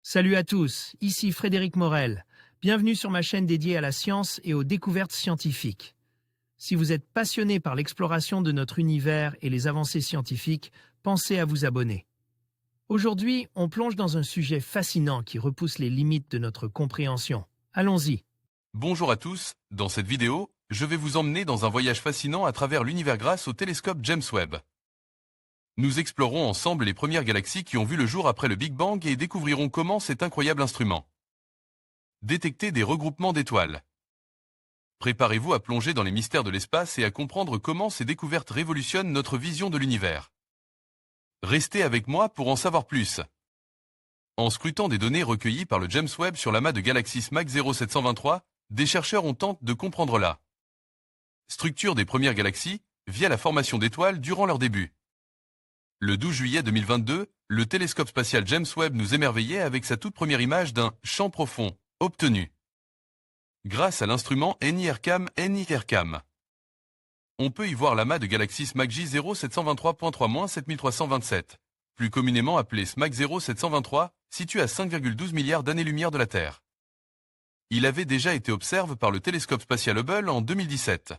Salut à tous, ici Frédéric Morel. Bienvenue sur ma chaîne dédiée à la science et aux découvertes scientifiques. Si vous êtes passionné par l'exploration de notre univers et les avancées scientifiques, pensez à vous abonner. Aujourd'hui, on plonge dans un sujet fascinant qui repousse les limites de notre compréhension. Allons-y. Bonjour à tous, dans cette vidéo, je vais vous emmener dans un voyage fascinant à travers l'univers grâce au télescope James Webb. Nous explorerons ensemble les premières galaxies qui ont vu le jour après le Big Bang et découvrirons comment cet incroyable instrument détecter des regroupements d'étoiles. Préparez-vous à plonger dans les mystères de l'espace et à comprendre comment ces découvertes révolutionnent notre vision de l'univers. Restez avec moi pour en savoir plus. En scrutant des données recueillies par le James Webb sur l'amas de galaxies SMAC 0723, des chercheurs ont tenté de comprendre la structure des premières galaxies via la formation d'étoiles durant leur début. Le 12 juillet 2022, le télescope spatial James Webb nous émerveillait avec sa toute première image d'un champ profond, obtenu grâce à l'instrument NIRCam. On peut y voir l'amas de galaxies SMAC J0723.3-7327, plus communément appelé SMAC 0723, situé à 5,12 milliards d'années-lumière de la Terre. Il avait déjà été observé par le télescope spatial Hubble en 2017.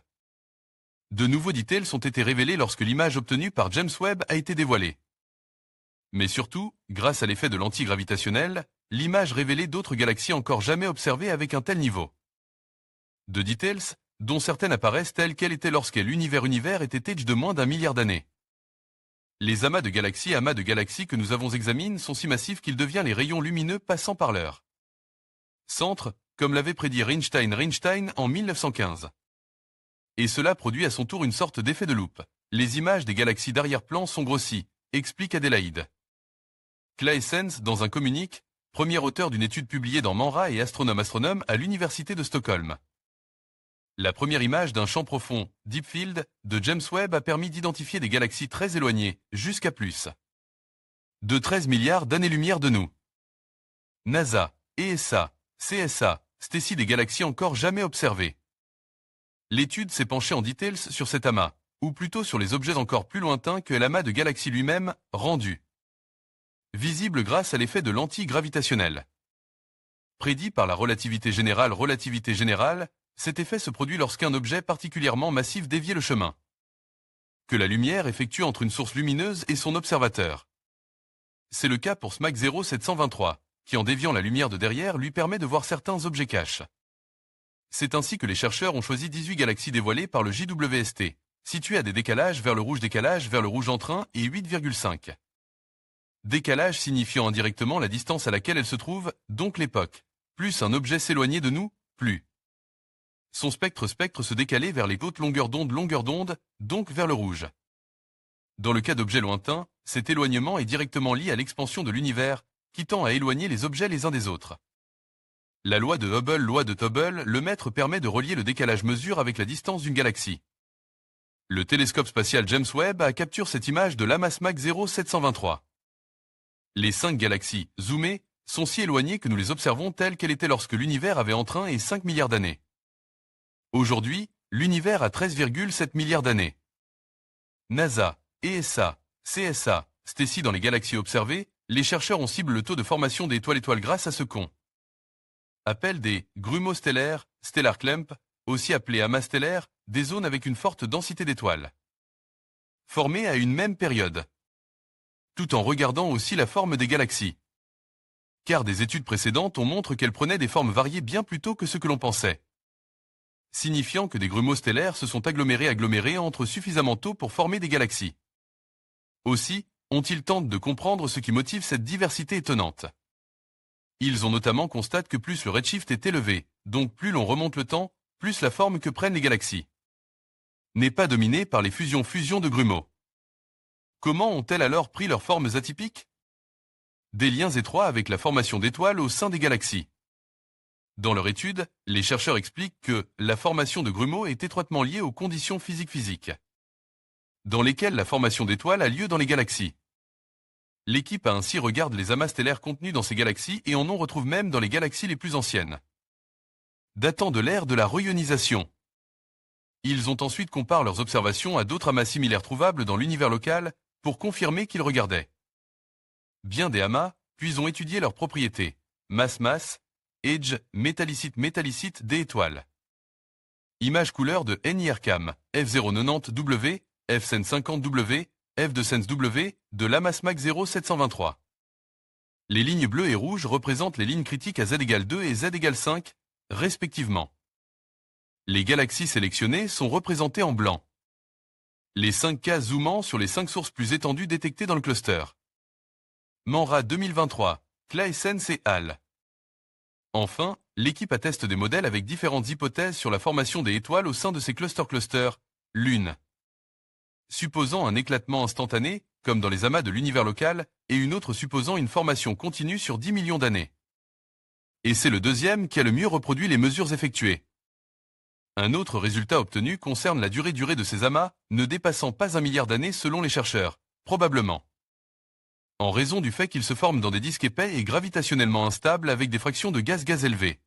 De nouveaux details ont été révélés lorsque l'image obtenue par James Webb a été dévoilée. Mais surtout, grâce à l'effet de l'antigravitationnel, l'image révélait d'autres galaxies encore jamais observées avec un tel niveau de details, dont certaines apparaissent telles qu'elles étaient lorsque l'univers était âgé de moins d'1 milliard d'années. Les amas de galaxies que nous avons examinés sont si massifs qu'ils deviennent les rayons lumineux passant par leur centre, comme l'avait prédit Reinstein en 1915. Et cela produit à son tour une sorte d'effet de loupe. Les images des galaxies d'arrière-plan sont grossies, explique Adélaïde Claessens dans un communiqué, premier auteur d'une étude publiée dans Manra et Astronome à l'Université de Stockholm. La première image d'un champ profond, Deep Field, de James Webb a permis d'identifier des galaxies très éloignées, jusqu'à plus de 13 milliards d'années-lumière de nous. NASA, ESA, CSA, STECI des galaxies encore jamais observées. L'étude s'est penchée en details sur cet amas, ou plutôt sur les objets encore plus lointains que l'amas de galaxies lui-même, rendu visible grâce à l'effet de l'antigravitationnel. Prédit par la relativité générale, cet effet se produit lorsqu'un objet particulièrement massif dévie le chemin que la lumière effectue entre une source lumineuse et son observateur. C'est le cas pour SMAC 0723, qui en déviant la lumière de derrière lui permet de voir certains objets cachés. C'est ainsi que les chercheurs ont choisi 18 galaxies dévoilées par le JWST, situées à des décalages vers le rouge en train et 8,5. Décalage signifiant indirectement la distance à laquelle elle se trouve, donc l'époque. Plus un objet s'éloignait de nous, plus son spectre se décalait vers les hautes longueurs d'onde, donc vers le rouge. Dans le cas d'objets lointains, cet éloignement est directement lié à l'expansion de l'univers, qui tend à éloigner les objets les uns des autres. La loi de Hubble, le mètre permet de relier le décalage mesure avec la distance d'une galaxie. Le télescope spatial James Webb a capturé cette image de l'amas SMAC 0723. Les 5 galaxies, zoomées, sont si éloignées que nous les observons telles qu'elles étaient lorsque l'univers avait entre 1 et 5 milliards d'années. Aujourd'hui, l'univers a 13,7 milliards d'années. NASA, ESA, CSA, STECI dans les galaxies observées, les chercheurs ont ciblé le taux de formation des étoiles grâce à ce qu'on appelle des grumeaux stellaires, stellar clump, aussi appelés amas stellaires, des zones avec une forte densité d'étoiles, formées à une même période, tout en regardant aussi la forme des galaxies. Car des études précédentes ont montré qu'elles prenaient des formes variées bien plus tôt que ce que l'on pensait, signifiant que des grumeaux stellaires se sont agglomérés entre suffisamment tôt pour former des galaxies. Aussi, ont-ils tenté de comprendre ce qui motive cette diversité étonnante. Ils ont notamment constaté que plus le redshift est élevé, donc plus l'on remonte le temps, plus la forme que prennent les galaxies n'est pas dominée par les fusions de grumeaux. Comment ont-elles alors pris leurs formes atypiques? Des liens étroits avec la formation d'étoiles au sein des galaxies. Dans leur étude, les chercheurs expliquent que la formation de grumeaux est étroitement liée aux conditions physiques dans lesquelles la formation d'étoiles a lieu dans les galaxies. L'équipe a ainsi regardé les amas stellaires contenus dans ces galaxies et en on retrouve même dans les galaxies les plus anciennes, datant de l'ère de la réionisation. Ils ont ensuite comparé leurs observations à d'autres amas similaires trouvables dans l'univers local pour confirmer qu'ils regardaient bien des amas, puis ont étudié leurs propriétés, masse-masse, age, métallicite des étoiles. Image couleur de NIRCam, F090W, F150W, F200W, de l'AMAS MAC 0723. Les lignes bleues et rouges représentent les lignes critiques à Z égale 2 et Z égale 5, respectivement. Les galaxies sélectionnées sont représentées en blanc. Les 5 cas zoomant sur les 5 sources plus étendues détectées dans le cluster. MANRA 2023, Claessens et al. Enfin, l'équipe atteste des modèles avec différentes hypothèses sur la formation des étoiles au sein de ces clusters lunes. Supposant un éclatement instantané, comme dans les amas de l'univers local, et une autre supposant une formation continue sur 10 millions d'années. Et c'est le deuxième qui a le mieux reproduit les mesures effectuées. Un autre résultat obtenu concerne la durée de ces amas, ne dépassant pas 1 milliard d'années selon les chercheurs, probablement. En raison du fait qu'ils se forment dans des disques épais et gravitationnellement instables avec des fractions de gaz élevées.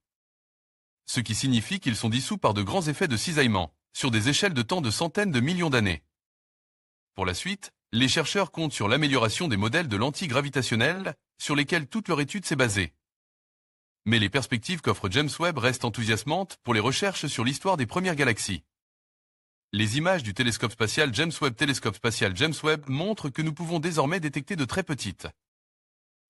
Ce qui signifie qu'ils sont dissous par de grands effets de cisaillement, sur des échelles de temps de centaines de millions d'années. Pour la suite, les chercheurs comptent sur l'amélioration des modèles de lentilles gravitationnelles, sur lesquels toute leur étude s'est basée. Mais les perspectives qu'offre James Webb restent enthousiasmantes pour les recherches sur l'histoire des premières galaxies. Les images du télescope spatial James Webb montrent que nous pouvons désormais détecter de très petites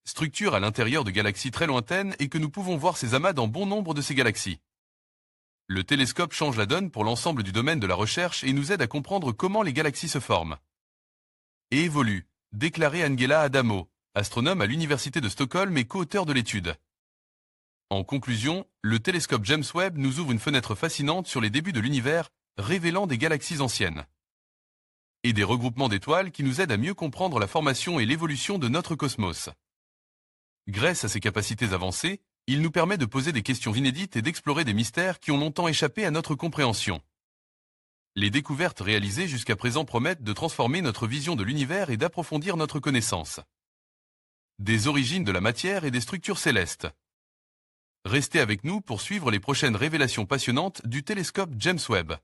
structures à l'intérieur de galaxies très lointaines et que nous pouvons voir ces amas dans bon nombre de ces galaxies. Le télescope change la donne pour l'ensemble du domaine de la recherche et nous aide à comprendre comment les galaxies se forment et évoluent, déclarait Angela Adamo, astronome à l'Université de Stockholm et co-auteur de l'étude. En conclusion, le télescope James Webb nous ouvre une fenêtre fascinante sur les débuts de l'univers, révélant des galaxies anciennes et des regroupements d'étoiles qui nous aident à mieux comprendre la formation et l'évolution de notre cosmos. Grâce à ses capacités avancées, il nous permet de poser des questions inédites et d'explorer des mystères qui ont longtemps échappé à notre compréhension. Les découvertes réalisées jusqu'à présent promettent de transformer notre vision de l'univers et d'approfondir notre connaissance des origines de la matière et des structures célestes. Restez avec nous pour suivre les prochaines révélations passionnantes du télescope James Webb.